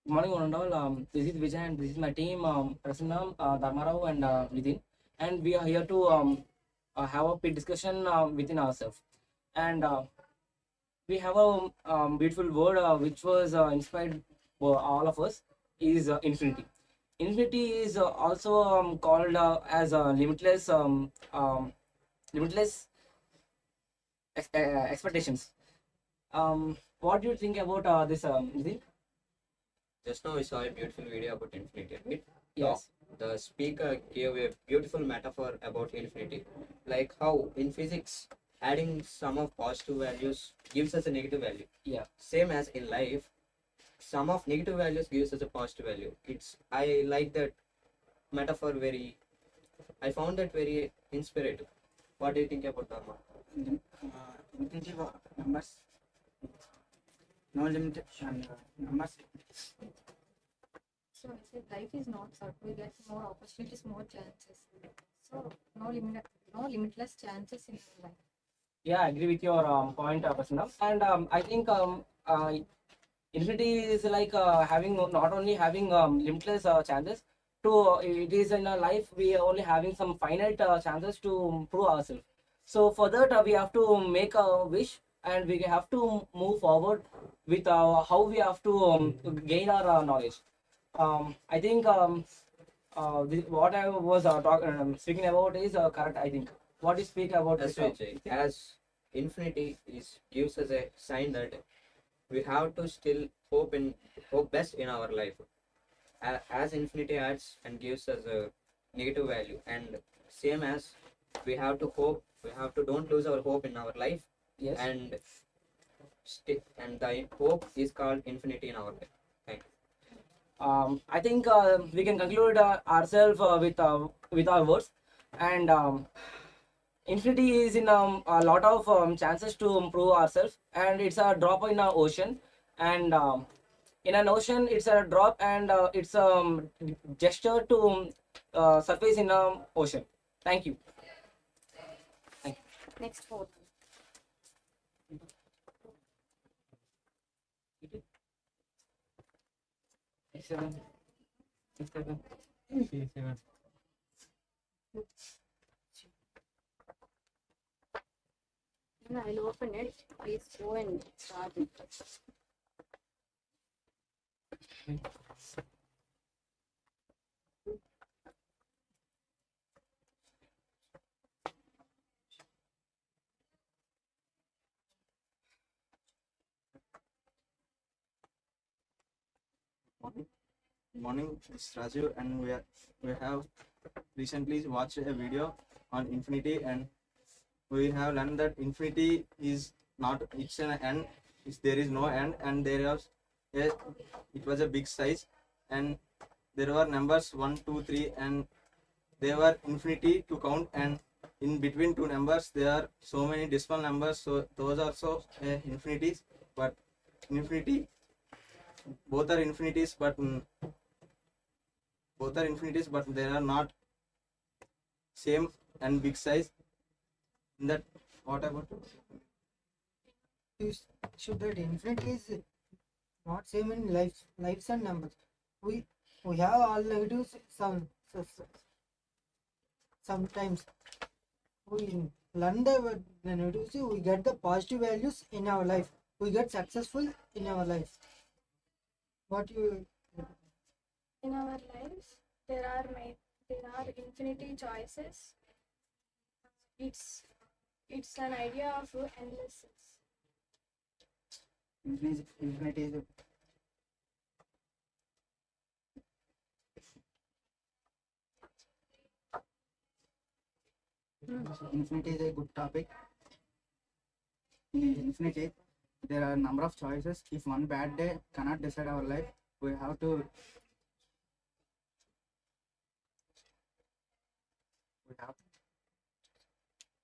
Good morning, one and all. This is Vijay, and this is my team, Prasanna, Dharmarao, and Nitin. And we are here to have a big discussion within ourselves. And we have a beautiful word which was inspired for all of us is infinity. Infinity is also called as limitless expectations. What do you think about this, Nitin? Just now we saw a beautiful video about infinity, right? Yes. The speaker gave a beautiful metaphor about infinity, like how in physics, adding sum of positive values gives us a negative value. Yeah. Same as in life, sum of negative values gives us a positive value. I like that metaphor very. I found that very inspirative. What do you think about Dharma? Infinity numbers, no limit, and numbers. So I said life is not certain. We get more opportunities, more chances. So no limitless chances in life. Yeah, I agree with your point, Prasanna. And I think infinity is like having not only having limitless chances to it is in a life we are only having some finite chances to prove ourselves. So for that we have to make a wish and we have to move forward with how we have to gain our knowledge. I think what I was speaking about is correct. I think what you speak about That's this. right, Jay. As infinity is gives us a sign that we have to still hope best in our life. As infinity adds and gives us a negative value, and same as we have to hope, we have to don't lose our hope in our life. Yes. And and the hope is called infinity in our life. Thank you. I think we can conclude ourselves with our words, and infinity is in a lot of chances to improve ourselves, and it's a drop in an ocean, and in an ocean it's a drop, and it's a gesture to surface in an ocean. Thank you. Thank you. Next fourth. Seven. Seven. Seven. And I'll open it. Please go and start it. Morning, it's Raju, and we have recently watched a video on infinity, and we have learned that infinity is not, it's an end, there is no end, and it was a big size, and there were numbers 1, 2, 3, and they were infinity to count, and in between two numbers there are so many decimal numbers, so those are also infinities, but infinity, both are infinities, but they are not same and big size. In that, what about you should that infinity is not same in lives and numbers. We have all negatives sometimes we learn the negatives, we get the positive values in our life, we get successful in our life. What you In our lives there are infinity choices. It's an idea of endless. infinity is infinity is a good topic. In infinity, there are a number of choices. If one bad day cannot decide our life, we have to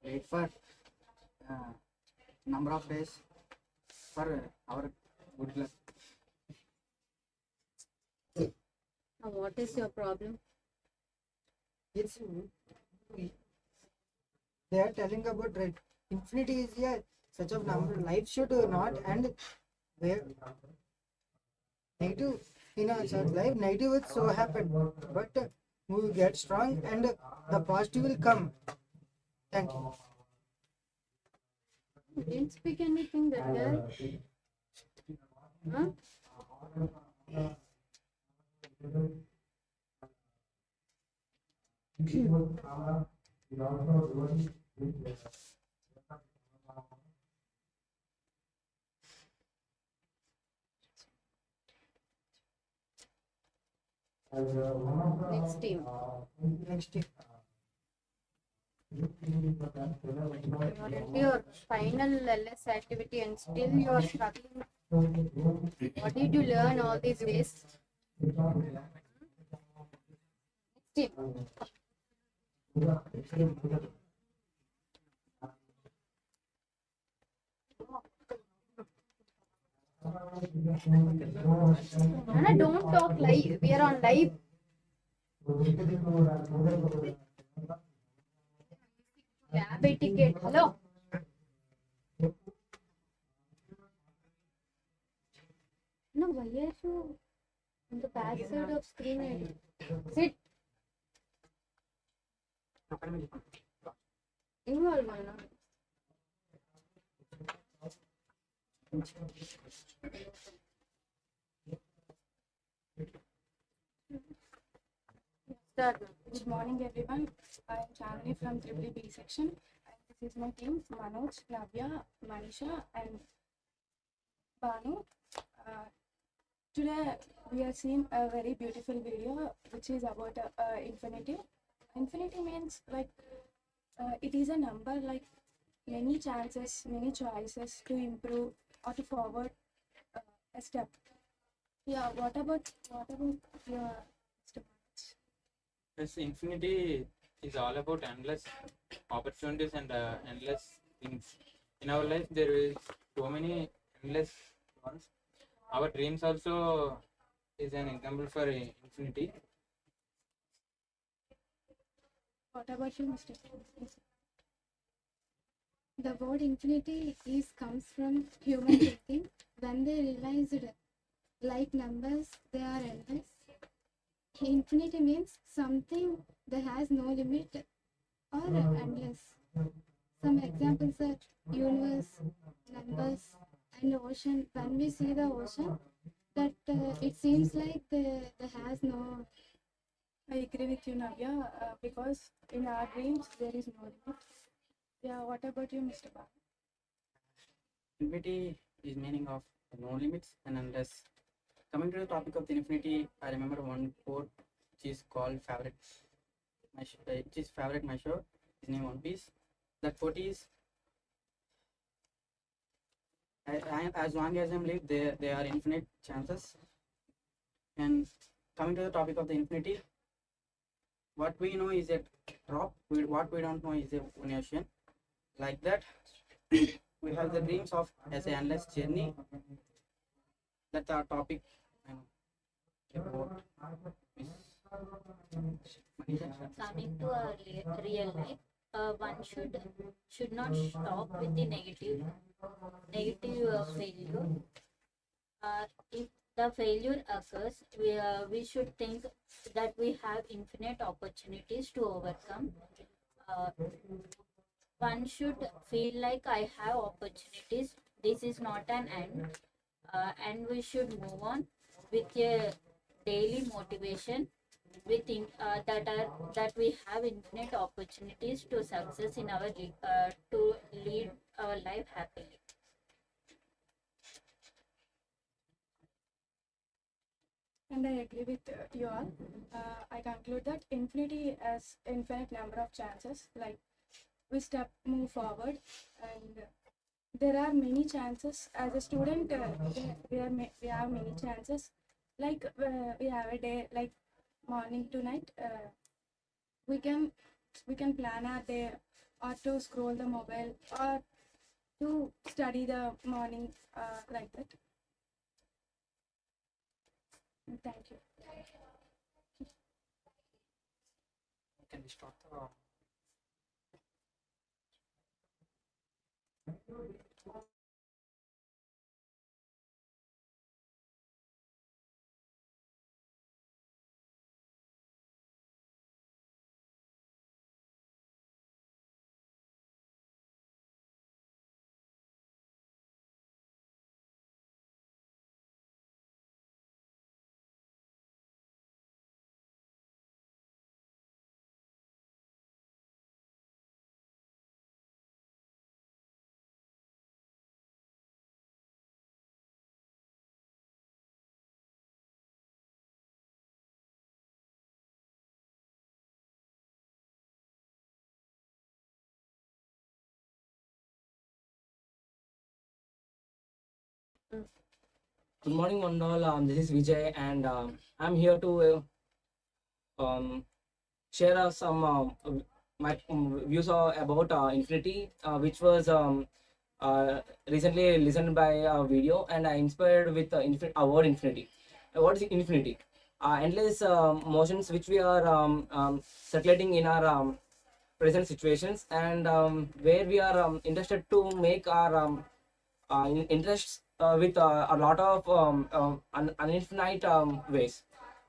wait for number of days for our good luck. What is your problem? It's they are telling about right. Infinity is such a number. Life should not end where negative in our life, negative will so happen, but we will get strong and the positive will come. Thank you. You didn't speak anything that girl. Huh? Next team. Next year. You are into your final LS activity and still you are struggling. What did you learn all these days? Next team. Anna, don't talk live. We are on live. Lab etiquette. Hello. No, why are you on the back side of screen? Sit. Involve, Anna. Start. Good morning, everyone. I am Chandni from EEE-B section, and this is my team: Manoj, Navya, Manisha, and Banu. Uh, Today, we are seeing a very beautiful video, which is about infinity. Infinity means like it is a number, like many chances, many choices to improve or to forward uh, a step. Yeah. What about your step? Yes, infinity is all about endless opportunities and endless things. In our life, there is so many endless ones. Our dreams also is an example for infinity. What about you, Mr. The word infinity is comes from human thinking when they realized like numbers they are endless. Infinity means something that has no limit or endless. Some examples are universe, numbers, and ocean. When we see the ocean, that it seems like there has no. I agree with you, Navya, because in our dreams there is no limit. Yeah, what about you, Mr. Ba? Infinity is meaning of no limits and endless. Coming to the topic of the infinity, I remember one quote which is called favorite. Which is favorite measure. His name One Piece. That quote is, as long as I'm live, there are infinite chances. And coming to the topic of the infinity, what we know is a drop. What we don't know is a ocean. Like that, we have the dreams of as an endless journey. That's our topic. About Coming to our real life, one should not stop with the negative failure. If the failure occurs, we should think that we have infinite opportunities to overcome. Uh, One should feel like I have opportunities. This is not an end, and we should move on with a daily motivation. We think that we have infinite opportunities to success in our to lead our life happily. And I agree with you all. I conclude that infinity has infinite number of chances. Like we move forward, and there are many chances. As a student, we have many chances. Like we have a day like morning to night. We can plan our day, or to scroll the mobile, or to study the morning, like that. Thank you. can we start the Good morning, one all. This is Vijay, and I'm here to share some my views about Infinity, which was recently listened by a video, and I inspired with word Infinity. What is Infinity? Endless motions which we are circulating in our present situations, and where we are interested to make our interests with a lot of uninfinite ways.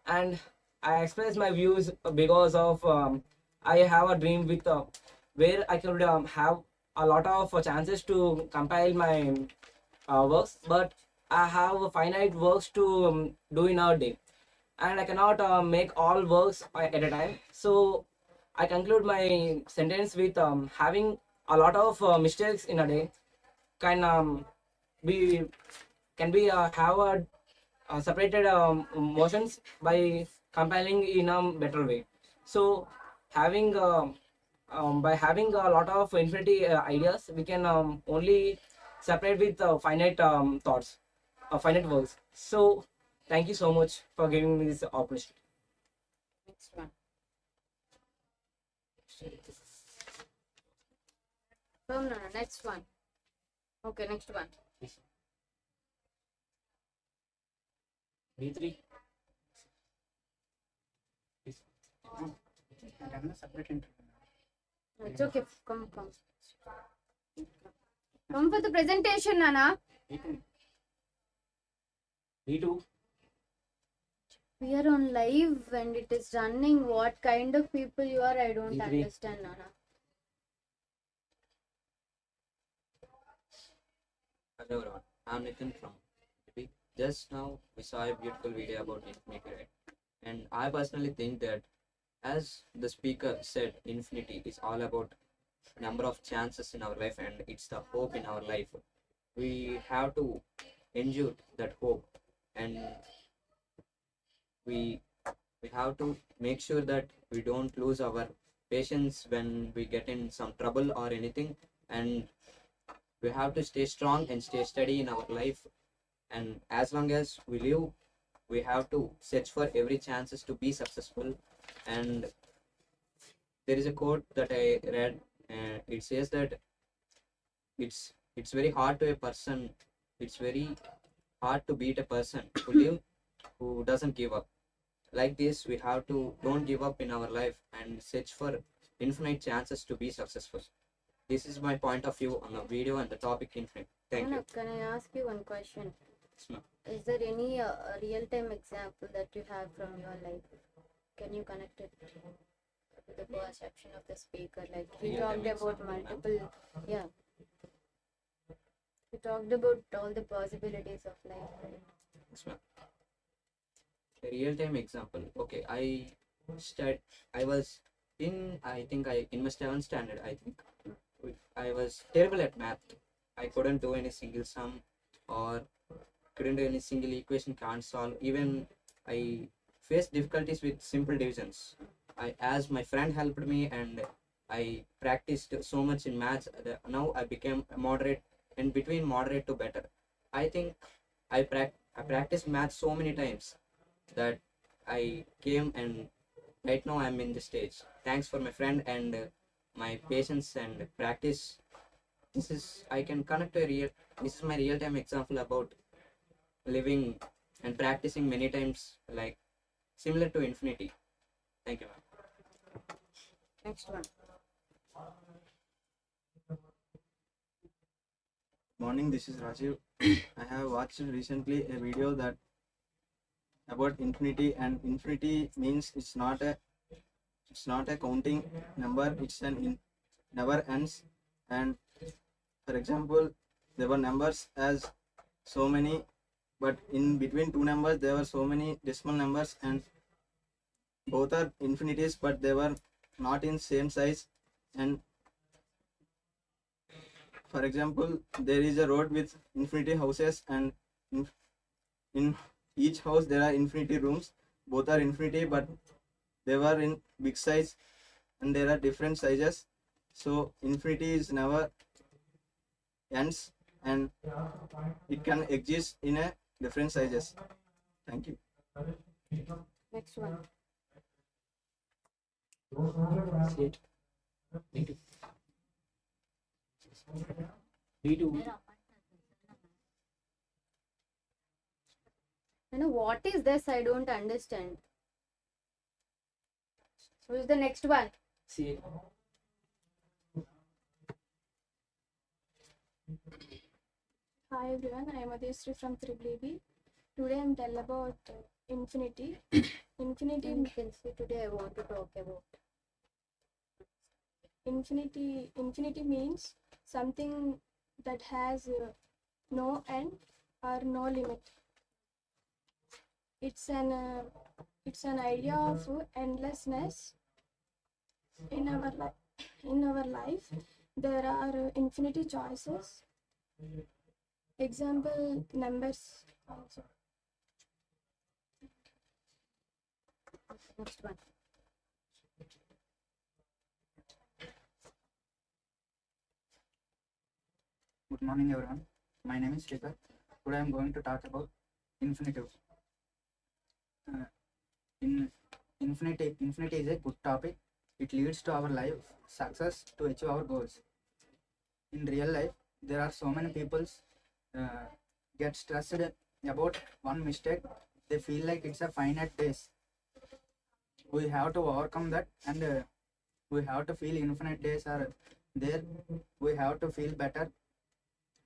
And I express my views because of I have a dream with where I could have a lot of chances to compile my works, but I have finite works to do in a day, and I cannot make all works at a time. So I conclude my sentence with having a lot of mistakes in a day can be have separated motions by compiling in a better way. So having by having a lot of infinity ideas, we can only separate with finite thoughts, finite works. So thank you so much for giving me this opportunity. Next one. No, next one. Okay, next one. B3. I'm a separate interview. It's okay. Come. Come for the presentation, Nana. B2. We are on live and it is running. What kind of people you are? I don't B3. understand, Nana. Hello everyone, I'm Nitin from EEE-B. Just now we saw a beautiful video about infinity, right? And I personally think that, as the speaker said, infinity is all about number of chances in our life, and it's the hope in our life. We have to endure that hope, and we we have to make sure that we don't lose our patience when we get in some trouble or anything, and we have to stay strong and stay steady in our life. And as long as we live, we have to search for every chances to be successful. And there is a quote that I read, and it says that it's very hard to a person, it's very hard to beat a person who live, who doesn't give up. Like this, we have to don't give up in our life and search for infinite chances to be successful. This is my point of view on the video and the topic infinite. Thank Nana, you. can I ask you one question? Yes, ma'am. Is there any real-time example that you have from your life? Can you connect it to the perception of the speaker? Like he talked Real-time about example, ma'am. multiple, yeah. He talked about all the possibilities of life, right? Yes, ma'am. A real-time example. Okay, I was in my 7th standard. I think I was terrible at math. I couldn't do any single sum, or couldn't do any single equation, can't solve. Even I faced difficulties with simple divisions. As my friend helped me, and I practiced so much in maths, now I became a moderate, and between moderate to better. I think I practiced math so many times that I came, and right now I'm in the stage. Thanks for my friend and my patience and practice. This is I can connect a real. This is my real time example about living and practicing many times, like similar to infinity. Thank you, ma'am. Next one. Morning, this is Rajiv. I have watched recently a video that about infinity, and infinity means it's not a counting number, it's never ends. And for example, there were numbers as so many, but in between two numbers there were so many decimal numbers, and both are infinities, but they were not in same size. And for example, there is a road with infinity houses, and in each house there are infinity rooms. Both are infinity, but they were in big size, and there are different sizes. So infinity is never ends, and it can exist in a different sizes. Thank you. Next one. State. B2. What is this? I don't understand. Who is the next one? C. Hi everyone, I am Adesri from EEE-B. Today I am tell about infinity. Infinity, You can see today I want to talk about. infinity means something that has no end or no limit. It's an idea of endlessness in our life. In our life, there are infinity choices. Example numbers also. Next one. Good morning, everyone. My name is Shikhar. Today I am going to talk about infinitive. Infinity is a good topic. It leads to our life success to achieve our goals. In real life, there are so many people get stressed about one mistake. They feel like it's a finite days. We have to overcome that, and we have to feel infinite days are there. We have to feel better.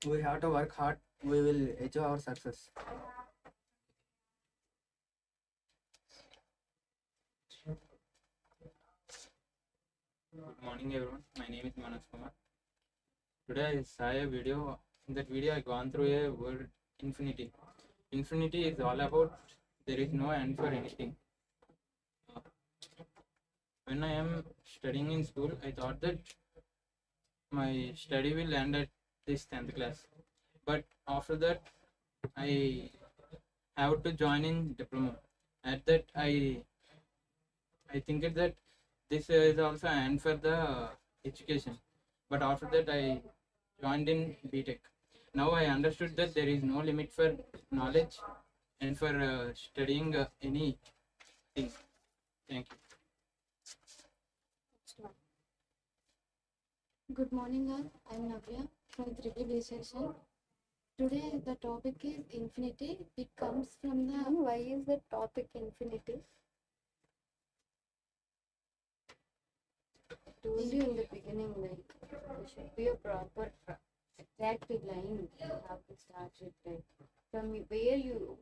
We have to work hard. We will achieve our success. Good morning, everyone. My name is Manoj Kumar. Today I saw a video. In that video, I gone through a word infinity. Infinity is all about there is no end for anything. When I am studying in school, I thought that my study will end at this 10th class. But after that, I have to join in diploma. At that, I think that this is also an end for the education. But after that, I joined in BTech. Now I understood that there is no limit for knowledge and for studying anything. Thank you. Next one. Good morning all, I am Navya from EEE-B section. Today the topic is infinity. It comes from the Why is the topic infinity? I told you in the beginning, like there should be a proper attractive line. You have to start with like from where you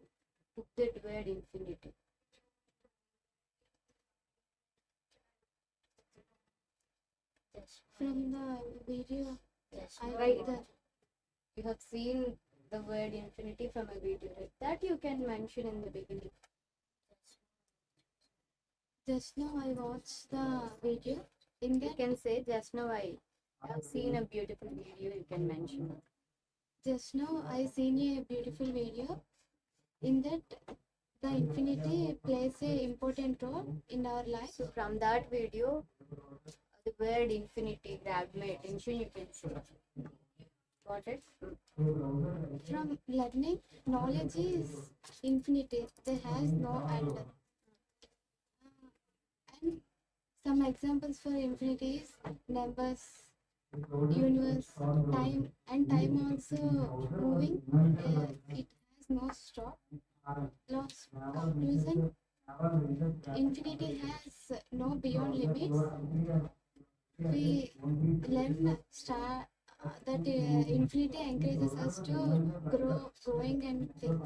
took that word infinity. Yes. from the video. Yes. I Right. read that You have seen the word infinity from a video, right? That you can mention in the beginning. just now I watched the video. In You that, can say just now I have seen a beautiful video. You can mention it. just now I seen a beautiful video. In that, the infinity plays a important role in our life. So from that video, the word infinity grabbed my attention. You can say. Got it? From learning, knowledge is infinity. There has no end. And some examples for infinity is numbers, universe, time, and time also moving. It has no stop. Lost conclusion. Infinity has no beyond limits. We learn that infinity encourages us to growing and think.